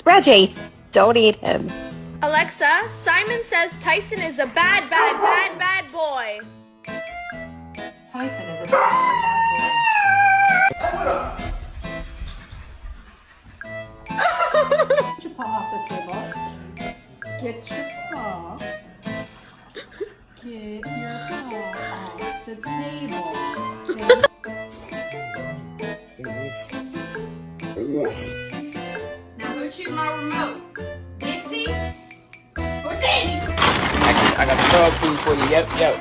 Reggie, don't eat him. Alexa, Simon says Tyson is a bad boy. Tyson is a bad boy. Get your paw off the table. Get your paw. Get your paw off the table. Now who chewed my remote? Dixie? Or Sandy? I got the dog food for you. Yep.